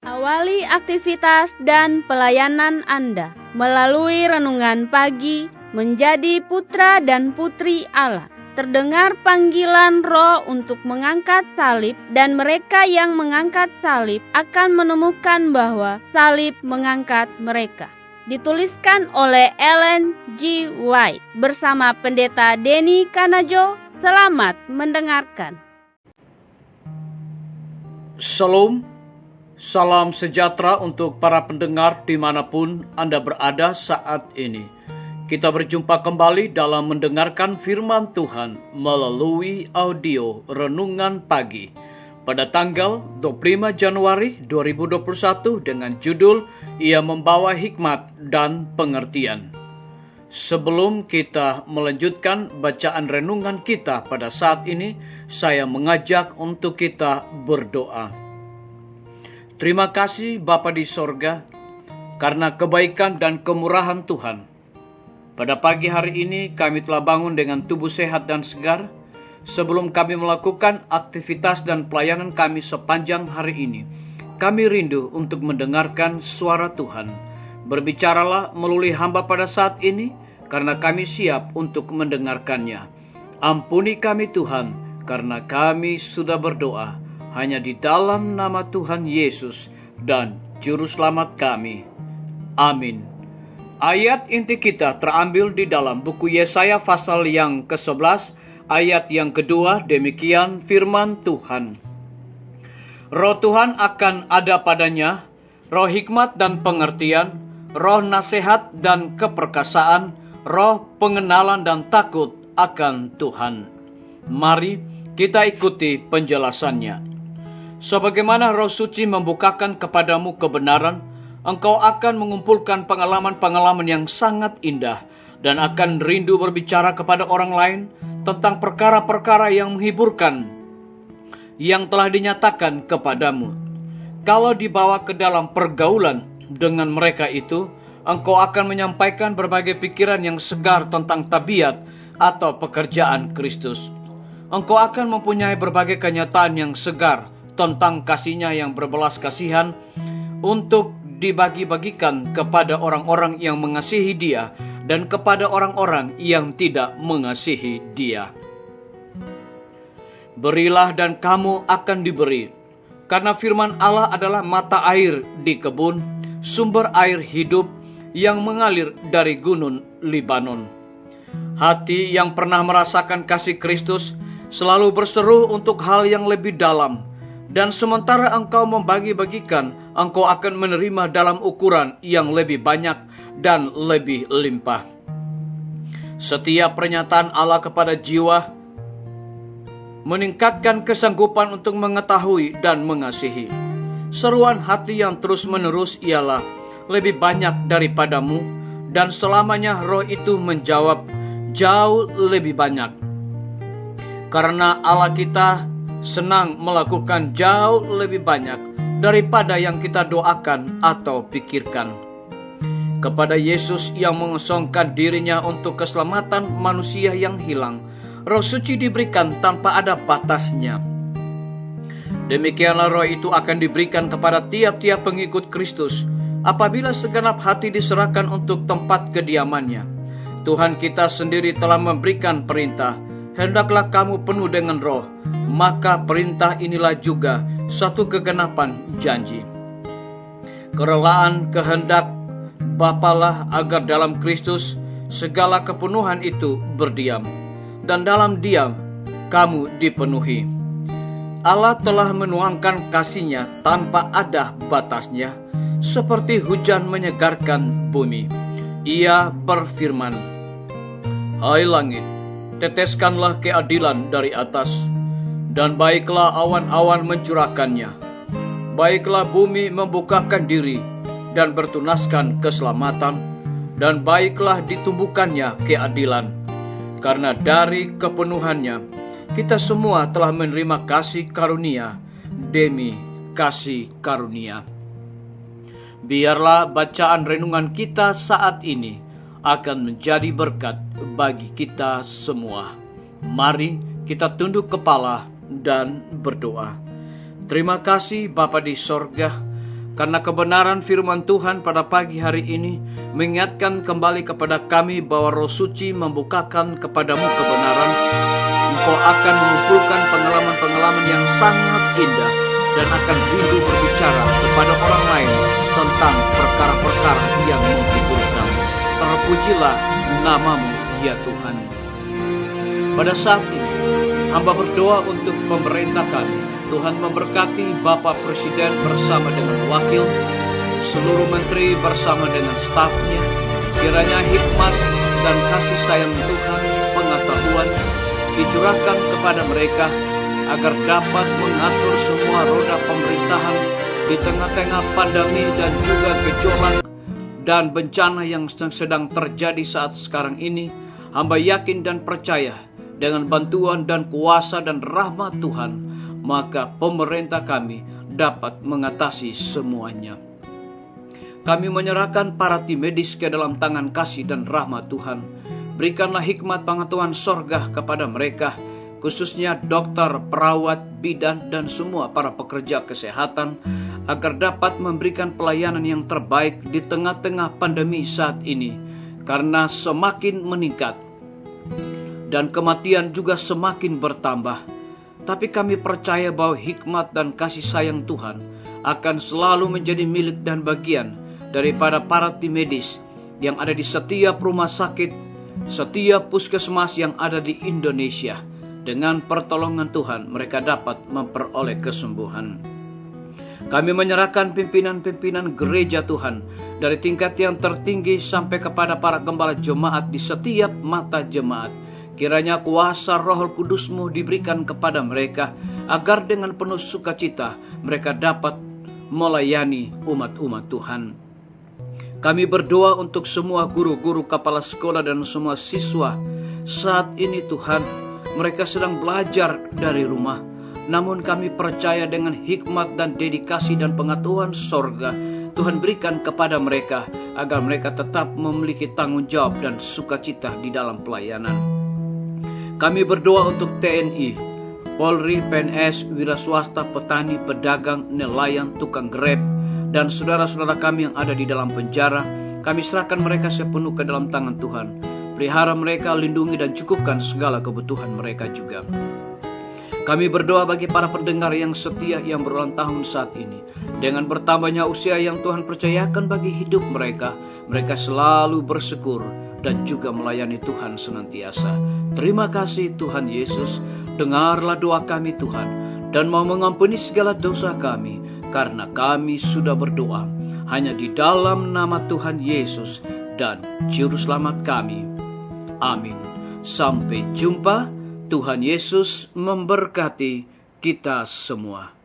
Awali aktivitas dan pelayanan Anda melalui renungan pagi menjadi putra dan putri Allah. Terdengar panggilan Roh untuk mengangkat salib, dan mereka yang mengangkat salib akan menemukan bahwa salib mengangkat mereka. Dituliskan oleh Ellen G. White bersama Pendeta Denny Kanajo. Selamat mendengarkan. Shalom, salam sejahtera untuk para pendengar dimanapun Anda berada saat ini. Kita berjumpa kembali dalam mendengarkan firman Tuhan melalui audio Renungan Pagi pada tanggal 25 Januari 2021 dengan judul Ia Membawa Hikmat dan Pengertian. Sebelum kita melanjutkan bacaan renungan kita pada saat ini, saya mengajak untuk kita berdoa. Terima kasih Bapa di sorga, karena kebaikan dan kemurahan Tuhan. Pada pagi hari ini kami telah bangun dengan tubuh sehat dan segar. Sebelum kami melakukan aktivitas dan pelayanan kami sepanjang hari ini, kami rindu untuk mendengarkan suara Tuhan. Berbicaralah melalui hamba pada saat ini, karena kami siap untuk mendengarkannya. Ampuni kami Tuhan, karena kami sudah berdoa hanya di dalam nama Tuhan Yesus dan Juru Selamat kami. Amin. Ayat inti kita terambil di dalam buku Yesaya pasal yang ke-11, ayat yang kedua, demikian firman Tuhan. Roh Tuhan akan ada padanya, roh hikmat dan pengertian, roh nasihat dan keperkasaan, roh pengenalan dan takut akan Tuhan. Mari kita ikuti penjelasannya. Sebagaimana Roh Suci membukakan kepadamu kebenaran, engkau akan mengumpulkan pengalaman-pengalaman yang sangat indah dan akan rindu berbicara kepada orang lain tentang perkara-perkara yang menghiburkan yang telah dinyatakan kepadamu. Kalau dibawa ke dalam pergaulan dengan mereka itu, engkau akan menyampaikan berbagai pikiran yang segar tentang tabiat atau pekerjaan Kristus. Engkau akan mempunyai berbagai kenyataan yang segar tentang kasih-Nya yang berbelas kasihan untuk dibagi-bagikan kepada orang-orang yang mengasihi Dia dan kepada orang-orang yang tidak mengasihi Dia. Berilah dan kamu akan diberi, karena firman Allah adalah mata air di kebun, sumber air hidup yang mengalir dari gunung Libanon. Hati yang pernah merasakan kasih Kristus selalu berseru untuk hal yang lebih dalam, dan sementara engkau membagi-bagikan, engkau akan menerima dalam ukuran yang lebih banyak dan lebih limpah. Setiap pernyataan Allah kepada jiwa meningkatkan kesanggupan untuk mengetahui dan mengasihi. Seruan hati yang terus-menerus ialah lebih banyak daripadamu, dan selamanya roh itu menjawab jauh lebih banyak. Karena Allah kita senang melakukan jauh lebih banyak daripada yang kita doakan atau pikirkan. Kepada Yesus yang mengosongkan dirinya untuk keselamatan manusia yang hilang, Roh Suci diberikan tanpa ada batasnya. Demikianlah roh itu akan diberikan kepada tiap-tiap pengikut Kristus apabila segenap hati diserahkan untuk tempat kediamannya. Tuhan kita sendiri telah memberikan perintah, hendaklah kamu penuh dengan roh. Maka perintah inilah juga satu kegenapan janji. Kerelaan kehendak Bapalah agar dalam Kristus segala kepenuhan itu berdiam, dan dalam diam kamu dipenuhi. Allah telah menuangkan kasih-Nya tanpa ada batasnya, seperti hujan menyegarkan bumi. Ia berfirman, "Hai langit, teteskanlah keadilan dari atas, dan baiklah awan-awan mencurahkannya. Baiklah bumi membukakan diri dan bertunaskan keselamatan, dan baiklah ditumbuhkannya keadilan. Karena dari kepenuhannya kita semua telah menerima kasih karunia demi kasih karunia." Biarlah bacaan renungan kita saat ini akan menjadi berkat bagi kita semua. Mari kita tunduk kepala dan berdoa. Terima kasih Bapa di sorga, Karena kebenaran firman Tuhan pada pagi hari ini mengingatkan kembali kepada kami bahwa Roh Suci membukakan kepadamu kebenaran. Engkau akan mengumpulkan pengalaman-pengalaman yang sangat indah dan akan rindu berbicara kepada orang lain tentang perkara-perkara yang menghiburkan. Terpujilah namamu ya Tuhan. Pada saat ini hamba berdoa untuk pemerintah kami. Tuhan memberkati Bapak Presiden bersama dengan wakil, seluruh menteri bersama dengan stafnya. Kiranya hikmat dan kasih sayang Tuhan, pengetahuan dicurahkan kepada mereka agar dapat mengatur semua roda pemerintahan di tengah-tengah pandemi dan juga gejolak dan bencana yang sedang terjadi saat sekarang ini. Hamba yakin dan percaya dengan bantuan dan kuasa dan rahmat Tuhan, maka pemerintah kami dapat mengatasi semuanya. Kami menyerahkan para tim medis ke dalam tangan kasih dan rahmat Tuhan. Berikanlah hikmat pengetahuan sorga kepada mereka, khususnya dokter, perawat, bidan, dan semua para pekerja kesehatan, agar dapat memberikan pelayanan yang terbaik di tengah-tengah pandemi saat ini, karena semakin meningkat dan kematian juga semakin bertambah. Tapi kami percaya bahwa hikmat dan kasih sayang Tuhan akan selalu menjadi milik dan bagian daripada para tim medis yang ada di setiap rumah sakit, setiap puskesmas yang ada di Indonesia. Dengan pertolongan Tuhan, mereka dapat memperoleh kesembuhan. Kami menyerahkan pimpinan-pimpinan gereja Tuhan, dari tingkat yang tertinggi sampai kepada para gembala jemaat di setiap mata jemaat. Kiranya kuasa Roh Kudus-Mu diberikan kepada mereka, agar dengan penuh sukacita mereka dapat melayani umat-umat Tuhan. Kami berdoa untuk semua guru-guru, kepala sekolah, dan semua siswa. Saat ini Tuhan, mereka sedang belajar dari rumah. Namun kami percaya dengan hikmat dan dedikasi dan pengetahuan sorga, Tuhan berikan kepada mereka, agar mereka tetap memiliki tanggung jawab dan sukacita di dalam pelayanan. Kami berdoa untuk TNI, Polri, PNS, wira swasta, petani, pedagang, nelayan, tukang grab, dan saudara-saudara kami yang ada di dalam penjara. Kami serahkan mereka sepenuh ke dalam tangan Tuhan. Pelihara mereka, lindungi dan cukupkan segala kebutuhan mereka juga. Kami berdoa bagi para pendengar yang setia yang berulang tahun saat ini. Dengan bertambahnya usia yang Tuhan percayakan bagi hidup mereka, mereka selalu bersyukur dan juga melayani Tuhan senantiasa. Terima kasih Tuhan Yesus, dengarlah doa kami Tuhan, dan mau mengampuni segala dosa kami, karena kami sudah berdoa hanya di dalam nama Tuhan Yesus dan Juru Selamat kami. Amin. Sampai jumpa. Tuhan Yesus memberkati kita semua.